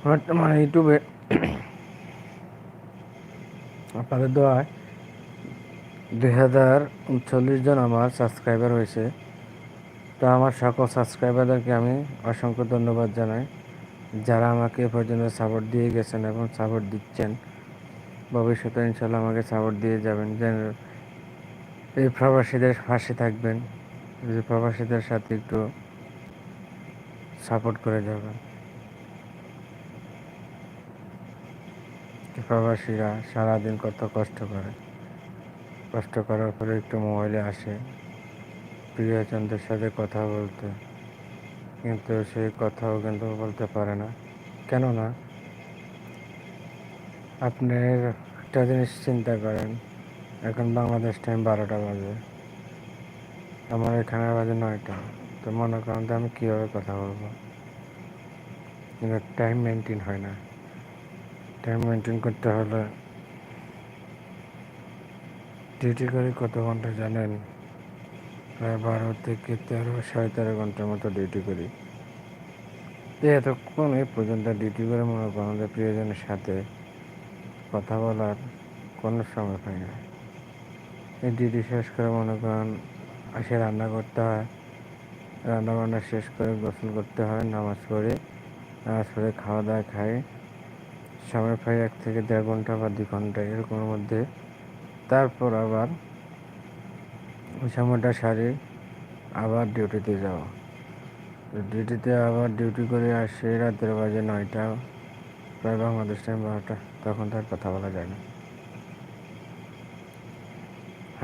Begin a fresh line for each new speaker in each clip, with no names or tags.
বর্তমানে ইউটিউবে আপনাদের দোয়ায় 2039 জন আমার সাবস্ক্রাইবার হয়েছে। তো আমার সকল সাবস্ক্রাইবারদেরকে আমি অসংখ্য ধন্যবাদ জানাই, যারা আমাকে এ পর্যন্ত সাপোর্ট দিয়ে গেছেন এবং সাপোর্ট দিচ্ছেন। ভবিষ্যতে ইনশাল্লাহ আমাকে সাপোর্ট দিয়ে যাবেন, যেন এই প্রবাসীদের পাশে থাকবেন, যে প্রবাসীদের সাথে একটু সাপোর্ট করে যাবেন। প্রবাসীরা সারাদিন কত কষ্ট করে, কষ্ট করার পরে একটু মোবাইলে আসে প্রিয়জনদের সাথে কথা বলতে, কিন্তু সেই কথাও কিন্তু বলতে পারে না। কেননা আপনি একটা জিনিস চিন্তা করেন, এখন বাংলাদেশ টাইম 12টা বাজে, আমার এখানে বাজে 9টা। তো মনে করেন তো আমি কীভাবে কথা বলবো, কিন্তু টাইম মেনটেন হয় না। টাইম মেনটেন করতে হলে ডিউটি করে কত ঘন্টা জানেন? প্রায় 12 থেকে 13, 13.5 ঘন্টার মতো ডিউটি করি। এতক্ষণ এই পর্যন্ত ডিউটি করে মনে করেন আমাদের প্রিয়জনের সাথে কথা বলার কোনো সময় পাই না। এই ডিউটি শেষ করে মনে করেন এসে রান্না করতে হয়, রান্নাবান্না শেষ করে গোসল করতে হয়, নামাজ পড়ে খাওয়া দাওয়া খাই, সময় পাই 1 থেকে 1.5 ঘন্টা বা 2 ঘন্টা এরকমের মধ্যে। তারপর আবার ওই সময়টা সারি আবার ডিউটিতে যাওয়া। ডিউটিতে আবার ডিউটি করে আসে রাতের বাজে 9টা, প্রায় বাংলাদেশ টাইম 12টা। তখন তার কথা বলা যায় না।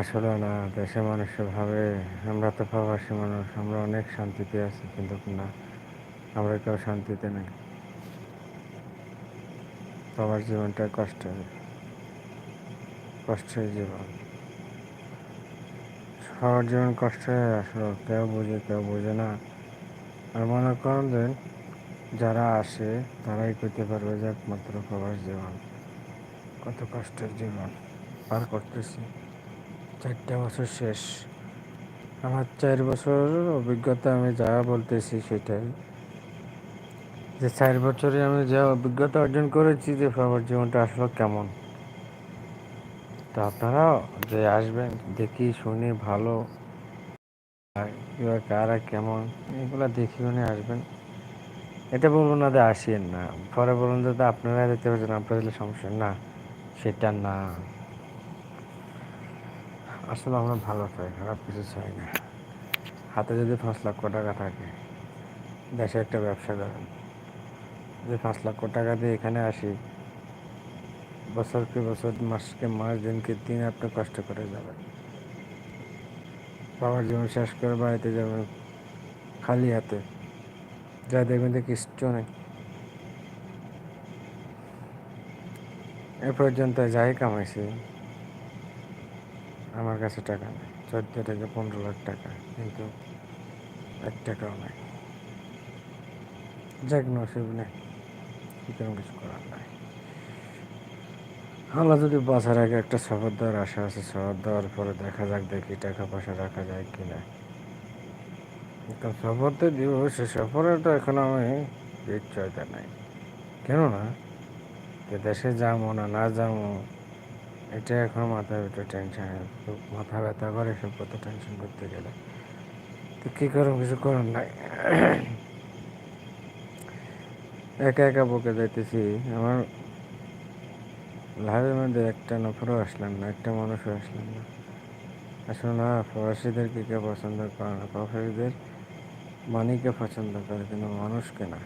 আসলে না, দেশের মানুষ ভাবে আমরা তো প্রবাসী মানুষ, আমরা অনেক শান্তিতে আছি, কিন্তু না, আমরা কেউ শান্তিতে নেই। প্রবাস জীবনটা কষ্টের জীবন। সবার জীবন কষ্টে, আসলে কেউ বোঝে না। আর মনে করেন যে যারা আসে তারাই করতে পারবে যে একমাত্র প্রবাস জীবন কত কষ্টের জীবন পার করতেছি। 4টা বছর শেষ, আমার 4 বছর অভিজ্ঞতা, আমি যা বলতেছি সেটাই, যে 4 বছরে আমি যা অভিজ্ঞতা অর্জন করেছি যে প্রবাস জীবনটা আসলে কেমন। তো আপনারা যে আসবেন, দেখি শুনি ভালো কিংবা কারা কেমন, এগুলো দেখি শুনে আসবেন। এটা বলবো না যে আসেন না, পরে বলুন যে আপনারা দেখতে পাচ্ছেন আপনার দিলে সমস্যা না, সেটা না। আসলে আমরা ভালো চাই, খারাপ কিছু চাই না। হাতে যদি 5 লক্ষ টাকা থাকে, দেশে একটা ব্যবসা করেন, যে 5 লক্ষ টাকা দিয়ে এখানে আসি, বছরকে বছর, মাসকে মাস, দিনকে দিন আপনি কষ্ট করে যাবেন। বাবার জীবন শেষ করে বাড়িতে যাবেন খালি হাতে, যা দেখবেন যে কিচ্ছু নেই। এ পর্যন্ত যাই কামাইছি, আমার কাছে টাকা নেই, 14 থেকে 15 লাখ টাকা, কিন্তু 1 টাকাও নেই। যাক, নসিব নেই, কি কোনো কিছু করার নাই। আল্লাহ যদি বাঁচার আগে একটা সফর দেওয়ার আশা আছে, সফর দেওয়ার পরে দেখা যাক, দেখি টাকা পয়সা রাখা যায় কিনা। তো সফর তো দিব, সে সফরে তো এখন আমি নিশ্চয়তা নাই। কেননা দেশে যাবো না যাবো, এটা এখন মাথার ভিতরে টেনশন, মাথা ব্যথা করে সব কথা টেনশন করতে গেলে। তো কী করুন, কিছু করার নাই। একা একা বকে যাইতেছি। আমার লাইফের মধ্যে একটা নফরও আসলাম না, একটা মানুষও আসলাম না। আসলে না, প্রবাসীদেরকে কেউ পছন্দ করে না, প্রবাসীদের মানিকে পছন্দ করে, কিন্তু মানুষকে না।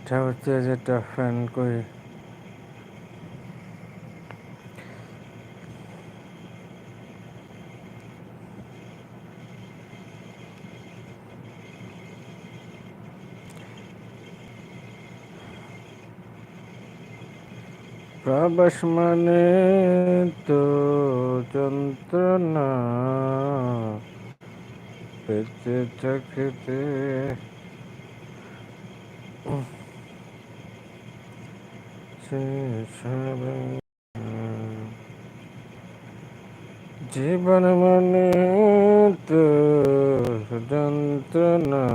এটা হচ্ছে যে একটা ফ্রেন্ড করি, প্রবাস মানে তো যন্ত্রণা, বেঁচে থাকতে শেষ হবে না। জীবন মানে তো যন্ত্রণা,